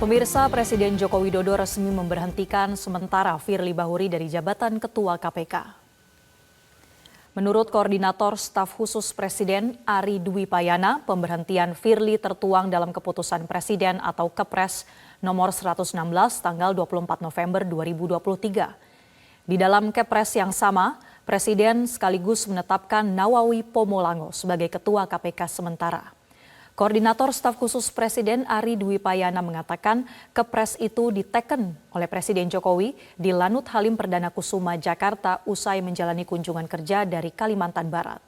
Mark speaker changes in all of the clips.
Speaker 1: Pemirsa, Presiden Joko Widodo resmi memberhentikan sementara Firly Bahuri dari jabatan Ketua KPK. Menurut Koordinator Staf Khusus Presiden Ari Dwi Payana, pemberhentian Firly tertuang dalam keputusan Presiden atau Kepres nomor 116 tanggal 24 November 2023. Di dalam Kepres yang sama, Presiden sekaligus menetapkan Nawawi Pomolango sebagai Ketua KPK sementara. Koordinator Staf Khusus Presiden Ari Dwi Payana mengatakan Kepres itu diteken oleh Presiden Jokowi di Lanut Halim Perdana Kusuma, Jakarta usai menjalani kunjungan kerja dari Kalimantan Barat.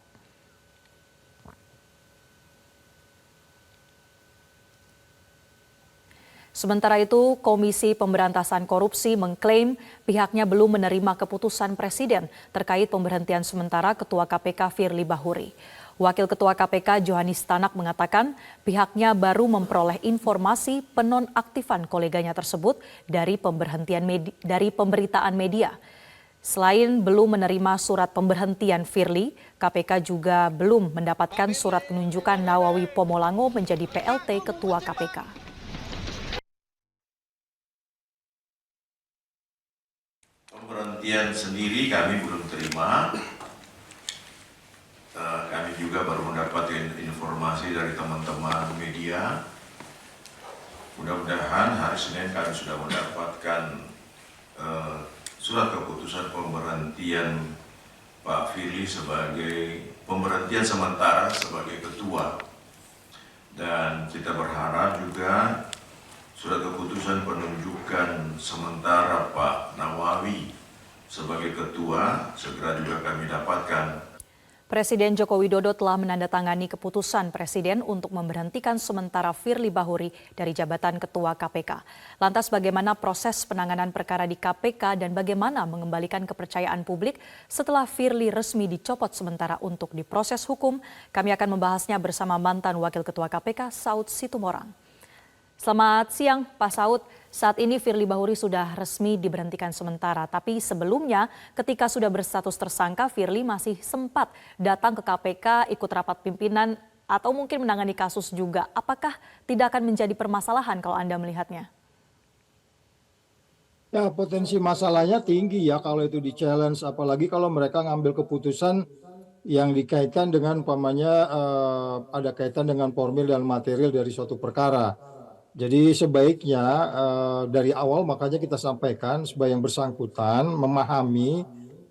Speaker 1: Sementara itu, Komisi Pemberantasan Korupsi mengklaim pihaknya belum menerima keputusan Presiden terkait pemberhentian sementara Ketua KPK Firly Bahuri. Wakil Ketua KPK Johanis Tanak mengatakan pihaknya baru memperoleh informasi penonaktifan koleganya tersebut dari pemberitaan media. Selain belum menerima surat pemberhentian Firly, KPK juga belum mendapatkan surat penunjukan Nawawi Pomolango menjadi PLT Ketua KPK.
Speaker 2: Pemberhentian sendiri kami belum terima. Kami juga baru mendapatkan informasi dari teman-teman media. Mudah-mudahan hari Senin kami sudah mendapatkan surat keputusan pemberhentian Pak Firly sebagai pemberhentian sementara sebagai ketua. Dan kita berharap juga surat keputusan penunjukan sementara Pak Nawawi sebagai ketua segera juga kami dapatkan.
Speaker 1: Presiden Joko Widodo telah menandatangani keputusan Presiden untuk memberhentikan sementara Firly Bahuri dari jabatan Ketua KPK. Lantas bagaimana proses penanganan perkara di KPK dan bagaimana mengembalikan kepercayaan publik setelah Firly resmi dicopot sementara untuk diproses hukum? Kami akan membahasnya bersama mantan Wakil Ketua KPK Saud Situmorang. Selamat siang Pak Saud. Saat ini Firly Bahuri sudah resmi diberhentikan sementara, tapi sebelumnya ketika sudah berstatus tersangka, Firly masih sempat datang ke KPK, ikut rapat pimpinan atau mungkin menangani kasus juga. Apakah tidak akan menjadi permasalahan kalau Anda melihatnya?
Speaker 3: Ya, potensi masalahnya tinggi ya kalau itu di-challenge, apalagi kalau mereka ngambil keputusan yang dikaitkan dengan ada kaitan dengan formil dan material dari suatu perkara. Jadi sebaiknya dari awal makanya kita sampaikan supaya yang bersangkutan memahami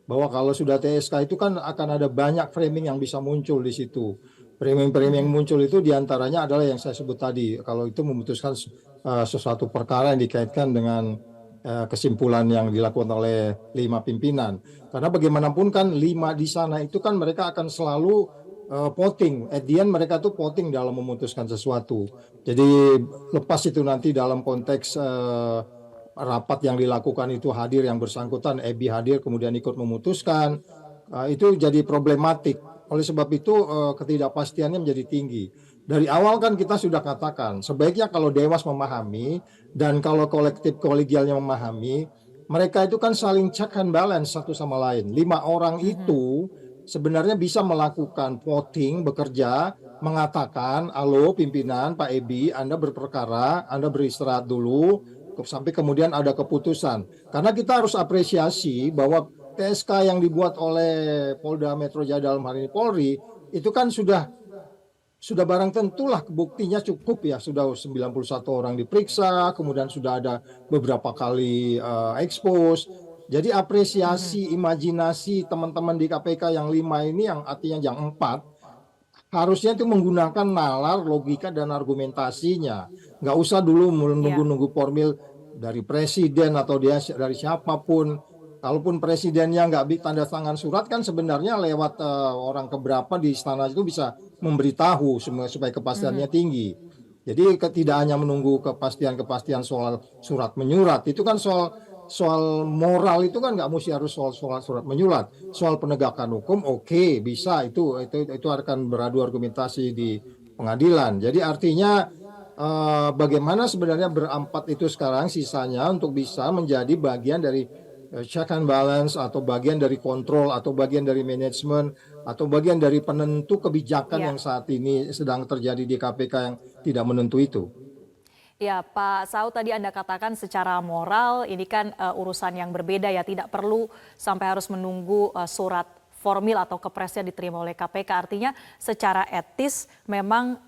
Speaker 3: bahwa kalau sudah TSK itu kan akan ada banyak framing yang bisa muncul di situ. Framing-framing yang muncul itu diantaranya adalah yang saya sebut tadi. Kalau itu memutuskan sesuatu perkara yang dikaitkan dengan kesimpulan yang dilakukan oleh 5 pimpinan. Karena bagaimanapun kan 5 di sana itu kan mereka akan selalu voting. At the end mereka tuh voting dalam memutuskan sesuatu. Jadi lepas itu nanti dalam konteks rapat yang dilakukan itu hadir yang bersangkutan, EBI hadir kemudian ikut memutuskan, itu jadi problematik. Oleh sebab itu ketidakpastiannya menjadi tinggi. Dari awal kan kita sudah katakan sebaiknya kalau Dewas memahami dan kalau kolektif kolegialnya memahami, mereka itu kan saling check and balance satu sama lain. 5 orang itu sebenarnya bisa melakukan voting, bekerja, mengatakan, halo pimpinan Pak Ebi, Anda berperkara, Anda beristirahat dulu, sampai kemudian ada keputusan. Karena kita harus apresiasi bahwa TSK yang dibuat oleh Polda Metro Jaya dalam hal ini Polri, itu kan sudah barang tentulah buktinya cukup ya, sudah 91 orang diperiksa, kemudian sudah ada beberapa kali expose. Jadi apresiasi, imajinasi teman-teman di KPK yang 5 ini, yang artinya yang 4, harusnya itu menggunakan nalar, logika, dan argumentasinya. Nggak usah dulu menunggu-nunggu formil dari presiden atau dari siapapun. Kalaupun presidennya nggak tanda tangan surat, kan sebenarnya lewat orang keberapa di istana itu bisa memberitahu supaya kepastiannya tinggi. Jadi tidak hanya menunggu kepastian soal surat menyurat, itu kan soal moral itu kan nggak mesti harus soal surat menyurat. Soal penegakan hukum oke, bisa itu akan beradu argumentasi di pengadilan. Jadi artinya bagaimana sebenarnya berempat itu sekarang sisanya untuk bisa menjadi bagian dari check and balance atau bagian dari kontrol atau bagian dari manajemen atau bagian dari penentu kebijakan yang saat ini sedang terjadi di KPK yang tidak menentu itu.
Speaker 1: Ya, Pak Saud tadi Anda katakan secara moral ini kan urusan yang berbeda ya, tidak perlu sampai harus menunggu surat formil atau kepresnya diterima oleh KPK. Artinya secara etis memang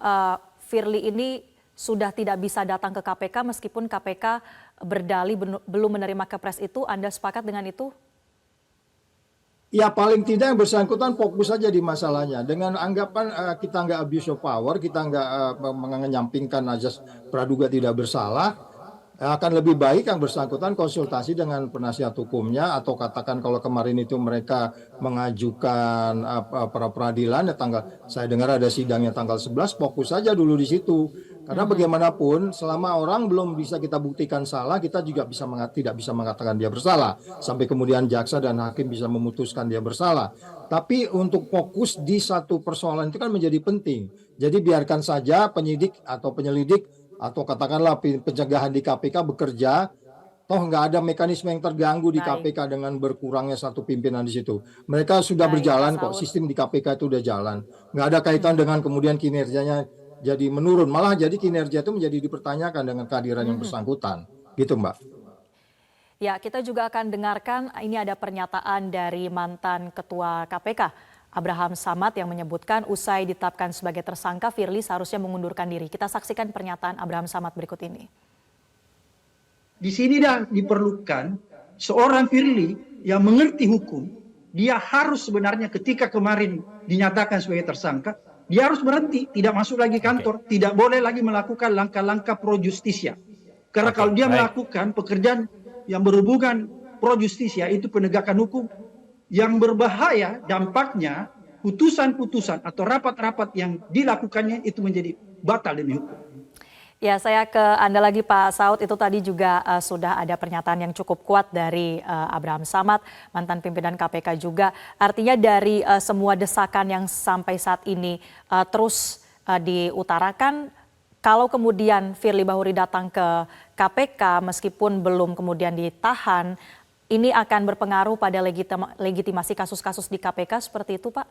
Speaker 1: Firly ini sudah tidak bisa datang ke KPK meskipun KPK berdalih belum menerima kepres itu. Anda sepakat dengan itu?
Speaker 3: Ya paling tidak yang bersangkutan fokus saja di masalahnya. Dengan anggapan kita nggak abuse of power, kita nggak menyampingkan azas praduga tidak bersalah, akan lebih baik yang bersangkutan konsultasi dengan penasihat hukumnya atau katakan kalau kemarin itu mereka mengajukan pra peradilan ya saya dengar ada sidangnya tanggal 11, fokus saja dulu di situ. Karena bagaimanapun selama orang belum bisa kita buktikan salah, kita juga tidak bisa mengatakan dia bersalah sampai kemudian jaksa dan hakim bisa memutuskan dia bersalah. Tapi untuk fokus di satu persoalan itu kan menjadi penting. Jadi biarkan saja penyidik atau penyelidik atau katakanlah pencegahan di KPK bekerja, toh nggak ada mekanisme yang terganggu di KPK dengan berkurangnya satu pimpinan di situ. Mereka sudah berjalan kok, sistem di KPK itu udah jalan. Nggak ada kaitan dengan kemudian kinerjanya jadi menurun, malah jadi kinerja itu menjadi dipertanyakan dengan kehadiran yang bersangkutan. Gitu Mbak.
Speaker 1: Ya, kita juga akan dengarkan ini ada pernyataan dari mantan Ketua KPK, Abraham Samad yang menyebutkan usai ditetapkan sebagai tersangka, Firly seharusnya mengundurkan diri. Kita saksikan pernyataan Abraham Samad berikut ini.
Speaker 4: Di sini dah diperlukan seorang Firly yang mengerti hukum. Dia harus sebenarnya ketika kemarin dinyatakan sebagai tersangka, dia harus berhenti, tidak masuk lagi kantor, tidak boleh lagi melakukan langkah-langkah pro justisia. Karena kalau dia melakukan pekerjaan yang berhubungan pro justisia, itu penegakan hukum yang berbahaya, dampaknya putusan-putusan atau rapat-rapat yang dilakukannya itu menjadi batal demi hukum.
Speaker 1: Ya, saya ke Anda lagi Pak Saud, itu tadi juga sudah ada pernyataan yang cukup kuat dari Abraham Samad, mantan pimpinan KPK juga. Artinya dari semua desakan yang sampai saat ini terus diutarakan, kalau kemudian Firly Bahuri datang ke KPK meskipun belum kemudian ditahan, ini akan berpengaruh pada legitimasi kasus-kasus di KPK seperti itu Pak?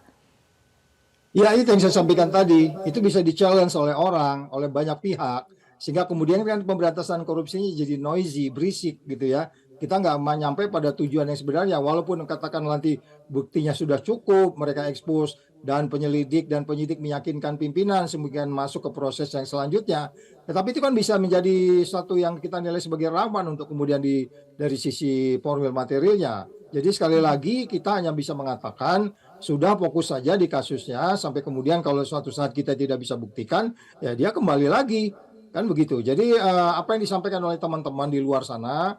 Speaker 3: Ya itu yang saya sampaikan tadi, itu bisa di-challenge oleh orang, oleh banyak pihak. Sehingga kemudian kan pemberantasan korupsinya jadi noisy, berisik gitu ya. Kita nggak nyampe pada tujuan yang sebenarnya, walaupun katakan nanti buktinya sudah cukup, mereka ekspos, dan penyelidik dan penyidik meyakinkan pimpinan, kemudian masuk ke proses yang selanjutnya. Tetapi itu kan bisa menjadi satu yang kita nilai sebagai rawan untuk kemudian dari sisi formil materialnya. Jadi sekali lagi kita hanya bisa mengatakan, sudah fokus saja di kasusnya, sampai kemudian kalau suatu saat kita tidak bisa buktikan, ya dia kembali lagi. Kan begitu. Jadi apa yang disampaikan oleh teman-teman di luar sana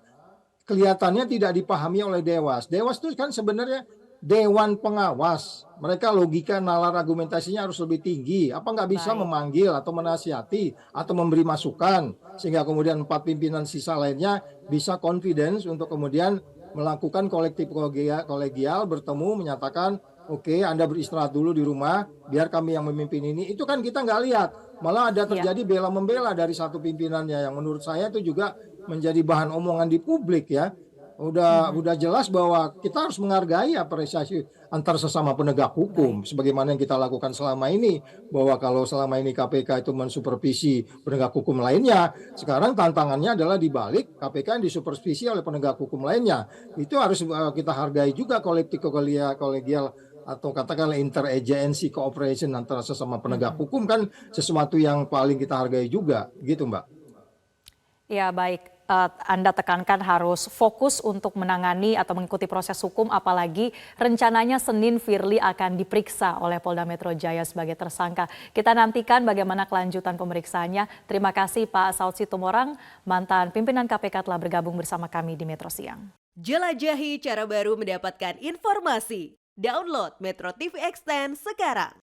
Speaker 3: kelihatannya tidak dipahami oleh Dewas. Dewas itu kan sebenarnya dewan pengawas. Mereka logika nalar argumentasinya harus lebih tinggi. Apa nggak bisa memanggil atau menasihati atau memberi masukan sehingga kemudian 4 pimpinan sisa lainnya bisa confidence untuk kemudian melakukan kolektif kolegial bertemu menyatakan oke, Anda beristirahat dulu di rumah biar kami yang memimpin ini. Itu kan kita nggak lihat. Malah ada terjadi bela-membela dari satu pimpinannya yang menurut saya itu juga menjadi bahan omongan di publik ya. Udah jelas bahwa kita harus menghargai apresiasi antar sesama penegak hukum sebagaimana yang kita lakukan selama ini, bahwa kalau selama ini KPK itu mensupervisi penegak hukum lainnya, sekarang tantangannya adalah dibalik KPK yang disupervisi oleh penegak hukum lainnya. Itu harus kita hargai juga kolektif kolegial atau katakanlah interagency cooperation antara sesama penegak hukum kan sesuatu yang paling kita hargai juga gitu Mbak.
Speaker 1: Ya baik, Anda tekankan harus fokus untuk menangani atau mengikuti proses hukum, apalagi rencananya Senin Firly akan diperiksa oleh Polda Metro Jaya sebagai tersangka. Kita nantikan bagaimana kelanjutan pemeriksaannya. Terima kasih Pak Saud Situmorang, mantan pimpinan KPK telah bergabung bersama kami di Metro Siang.
Speaker 5: Jelajahi cara baru mendapatkan informasi. Download Metro TV Extend sekarang.